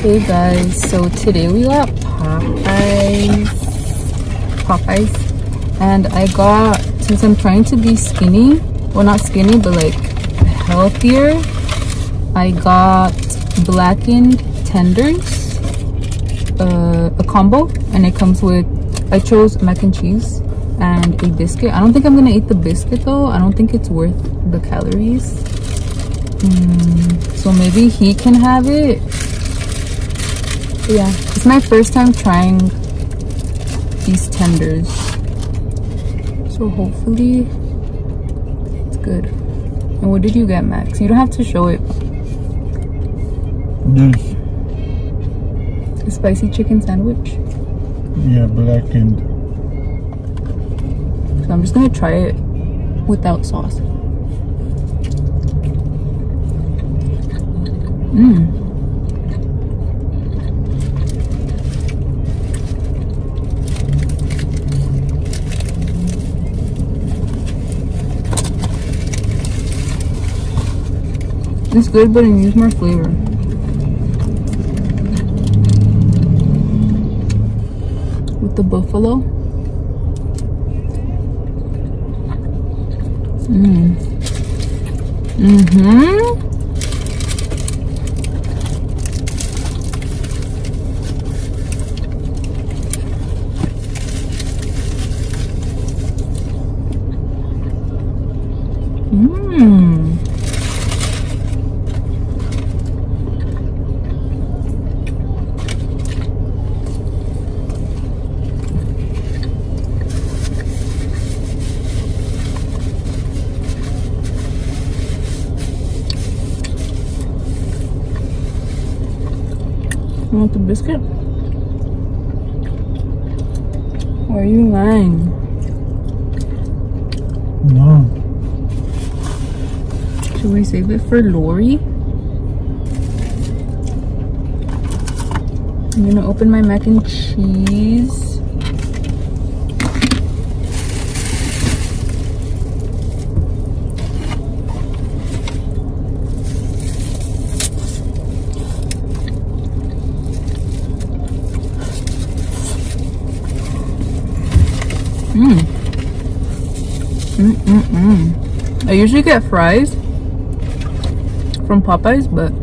Hey guys, so today we got Popeyes, and I got, since I'm trying to be skinny, well not skinny but like healthier, I got Blackened Tenders, a combo, and it comes with, I chose mac and cheese and a biscuit. I don't think I'm gonna eat the biscuit though. I don't think it's worth the calories. So maybe he can have it. Yeah, it's my first time trying these tenders, so hopefully it's good. And what did you get, Max? You don't have to show it. This, a spicy chicken sandwich. yeah, blackened. So I'm just gonna try it without sauce. It's good, but it needs more flavor. With the buffalo. You want the biscuit? Or are you lying? No. Should we save it for Lori? I'm gonna open my mac and cheese. I usually get fries from Popeyes, but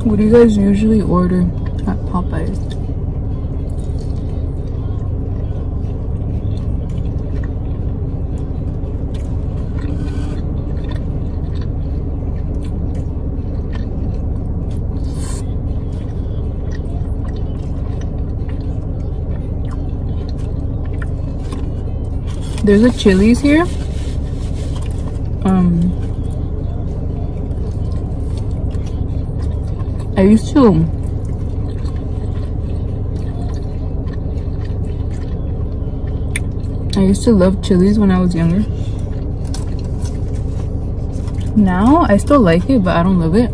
what do you guys usually order at Popeyes? There's a Chili's here. I used to love Chili's when I was younger. Now I still like it, but I don't love it.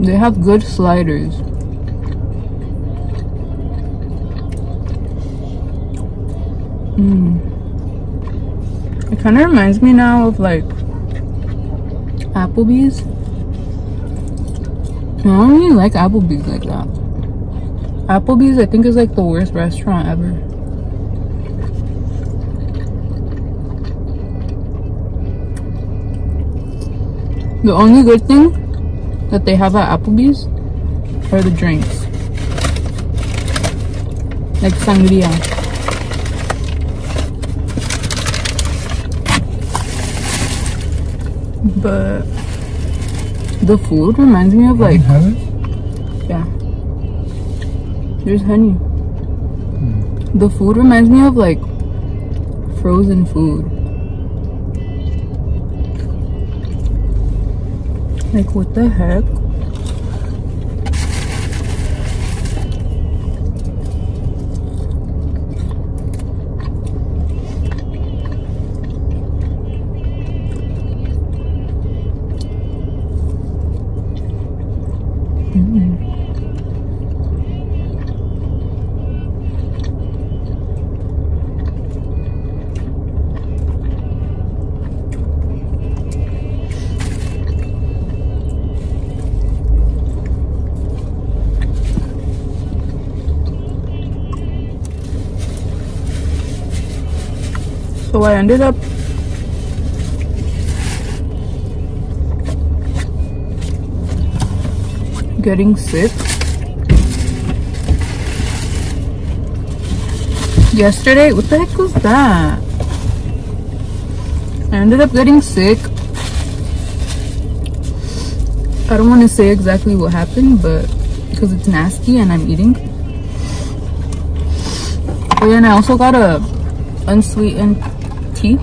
They have good sliders. It kind of reminds me now of like Applebee's. I don't really like Applebee's like that. Applebee's I think is like the worst restaurant ever. The only good thing that they have at Applebee's are the drinks. like sangria. But the food reminds me of like, yeah, there's honey. The food reminds me of like frozen food. Like, what the heck? So I ended up getting sick yesterday. What the heck was that? I ended up getting sick. I don't want to say exactly what happened, but because it's nasty and I'm eating. And then I also got a unsweetened tea.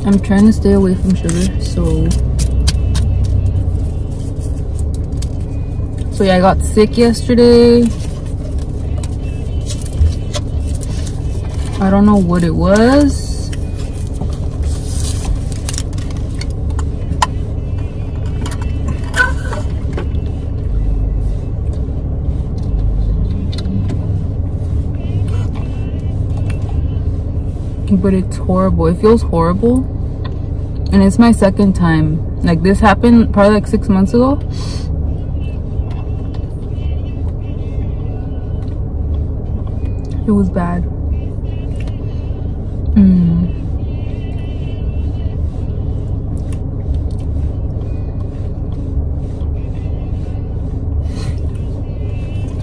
I'm trying to stay away from sugar, so yeah, I got sick yesterday. I don't know what it was. But it's horrible. It feels horrible. And it's my second time. Like, this happened probably like 6 months ago. It was bad.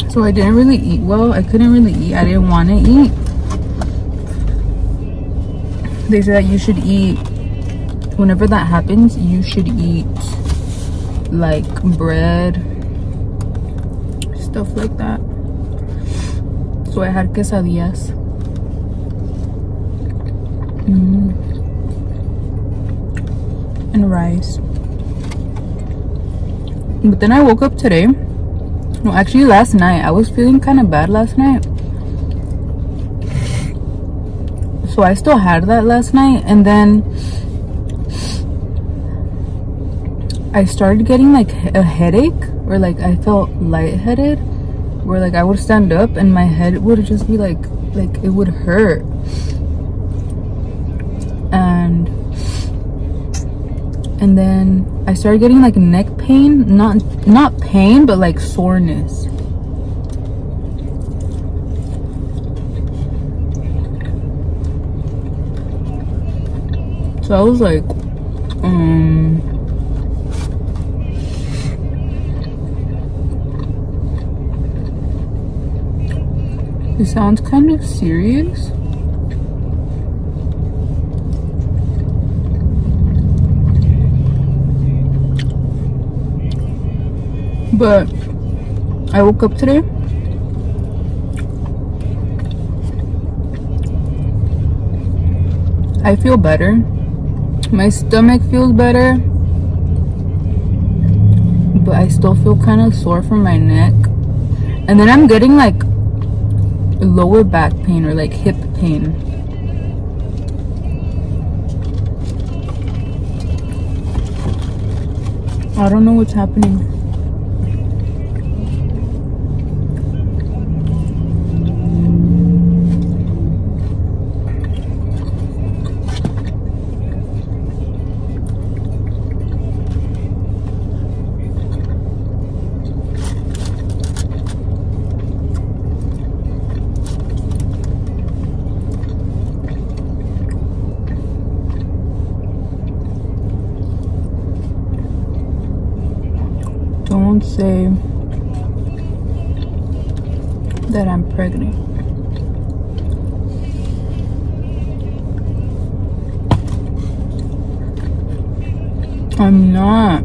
So I didn't really eat well. I couldn't really eat. I didn't want to eat. They say that you should eat, whenever that happens, you should eat like bread, stuff like that. So I had quesadillas. And rice. But then I woke up today. No, actually last night. I was feeling kind of bad last night. So I still had that last night, and then I started getting like a headache, or like I felt lightheaded, where like I would stand up and my head would just be like it would hurt. And then I started getting like neck pain, not pain, but like soreness. So I was like, it sounds kind of serious. But I woke up today. I feel better. My stomach feels better, but I still feel kind of sore from my neck. And then I'm getting like lower back pain or like hip pain. I don't know what's happening. Don't say that I'm pregnant. I'm not.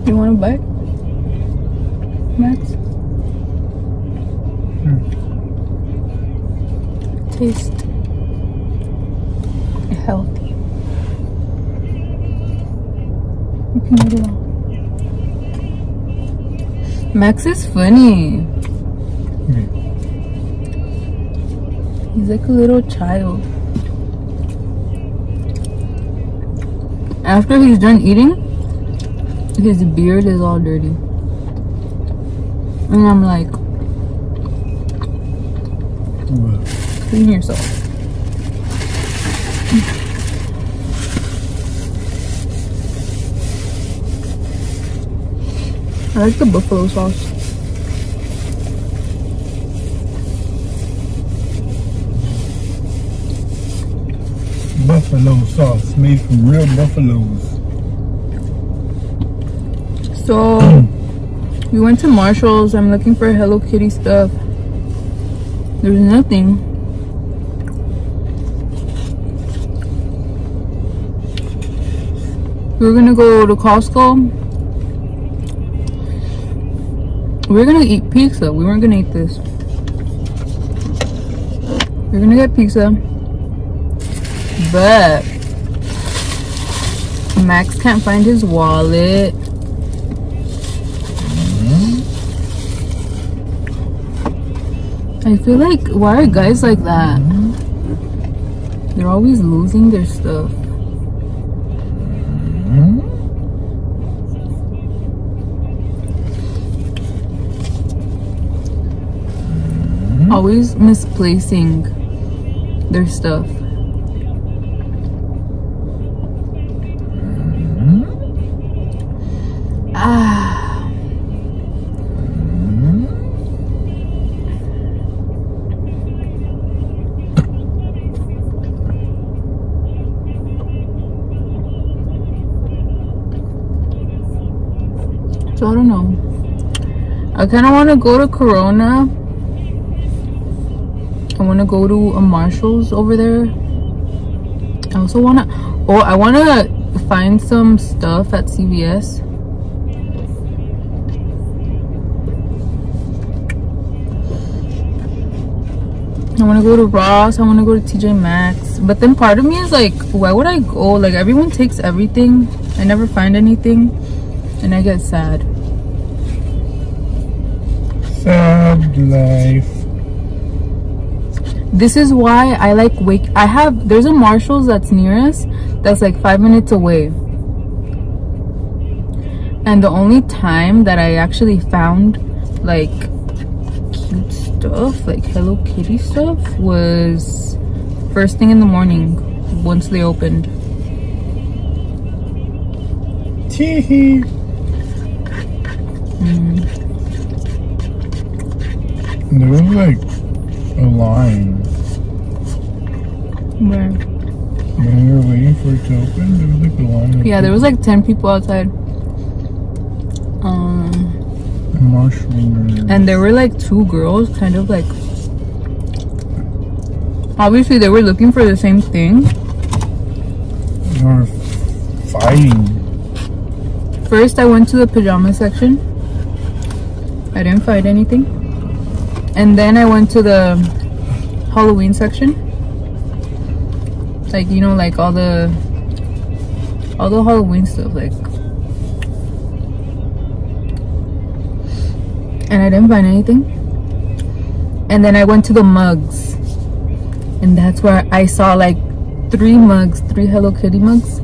You want a bite, Max? Taste healthy. You can eat it all. Max is funny. He's like a little child. After he's done eating, his beard is all dirty. And I'm like, What? clean yourself. I like the buffalo sauce. Buffalo sauce made from real buffaloes. So we went to Marshall's. I'm looking for Hello Kitty stuff. There's nothing. We were gonna go to Costco. We were gonna eat pizza. We weren't gonna eat this. We're gonna get pizza, but Max can't find his wallet. I feel like, why are guys like that? They're always losing their stuff. Always misplacing their stuff. So I don't know. I kind of want to go to Corona. I want to go to a Marshall's over there. I also want to, I want to find some stuff at CVS. I want to go to Ross. I want to go to TJ Maxx. But then part of me is like, why would I go? Like, everyone takes everything. I never find anything. And I get sad. Sad life. This is why I like there's a Marshall's that's near us that's like 5 minutes away. And the only time that I actually found like cute stuff, like Hello Kitty stuff, was first thing in the morning once they opened. Teehee. There was like a line. Where? When we were waiting for it to open, there was like a line. Yeah, there was like 10 people outside. Marshmallows. And there were like 2 girls, kind of like, obviously they were looking for the same thing. They were fighting. First I went to the pajama section. I didn't find anything. And then I went to the Halloween section. Like, you know, like all the Halloween stuff, like. And I didn't find anything. And then I went to the mugs. And that's where I saw like 3 mugs, 3 Hello Kitty mugs.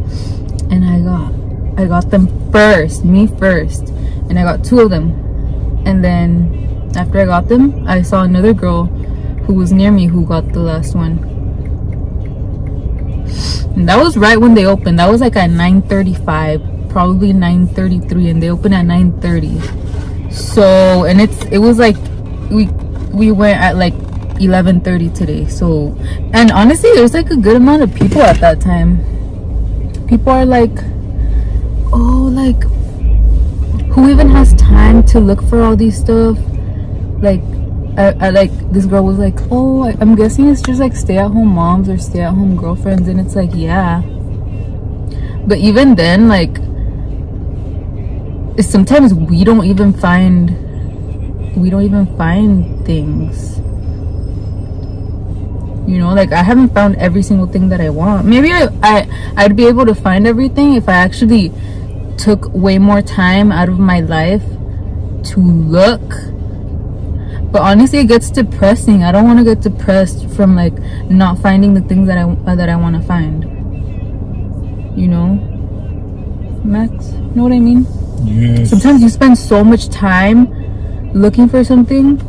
And I got them first, me first. And I got 2 of them. And then after I got them, I saw another girl who was near me who got the last one. And that was right when they opened. That was like at 9:35, probably 9:33, and they opened at 9:30. So, and it was like we went at like 11:30 today. So, and honestly, there's like a good amount of people at that time. People are like, oh, like, who even has time to look for all these stuff? Like, I like, this girl was like, oh, I'm guessing it's just like stay-at-home moms or stay-at-home girlfriends. And it's like, yeah, but even then, like, sometimes we don't even find things, you know. Like, I haven't found every single thing that I want. Maybe I'd be able to find everything if I actually took way more time out of my life to look. But honestly, it gets depressing. I don't want to get depressed from like not finding the things that I want to find, you know, Max, you know what I mean? Yes. Sometimes you spend so much time looking for something,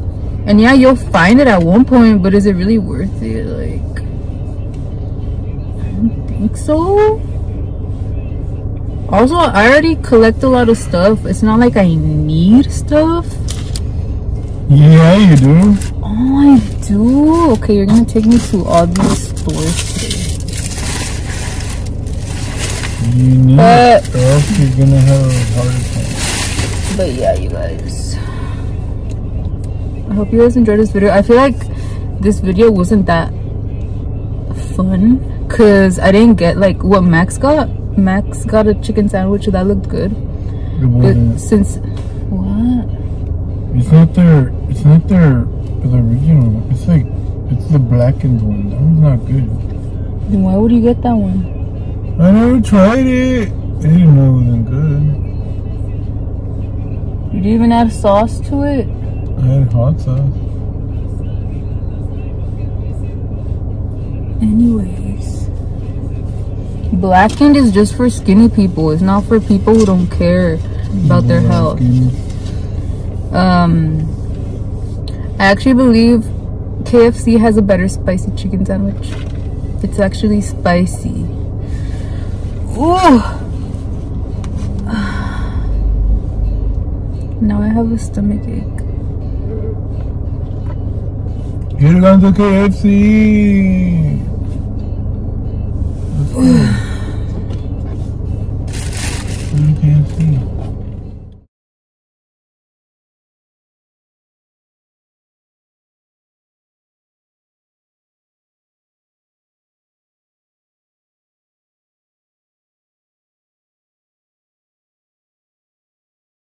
and yeah, you'll find it at one point, but is it really worth it? Like, I don't think so. Also, I already collect a lot of stuff. It's not like I need stuff. Yeah, you do. Oh, I do. Okay, you're gonna take me to all these stores today. You need stuff, you're gonna have a heart attack. But yeah, you guys, I hope you guys enjoyed this video. I feel like this video wasn't that fun because I didn't get like what Max got. Max got a chicken sandwich that looked good. It wasn't. But since what? It's not the original. It's like, it's the blackened one. That one's not good. Then why would you get that one? I never tried it. I didn't know it wasn't good. You didn't even add sauce to it? I had hot sauce. Anyways, blackened is just for skinny people. It's not for people who don't care about their health. I actually believe KFC has a better spicy chicken sandwich. It's actually spicy. Ooh. Now I have a stomach ache. Here comes the KFC. Let's go.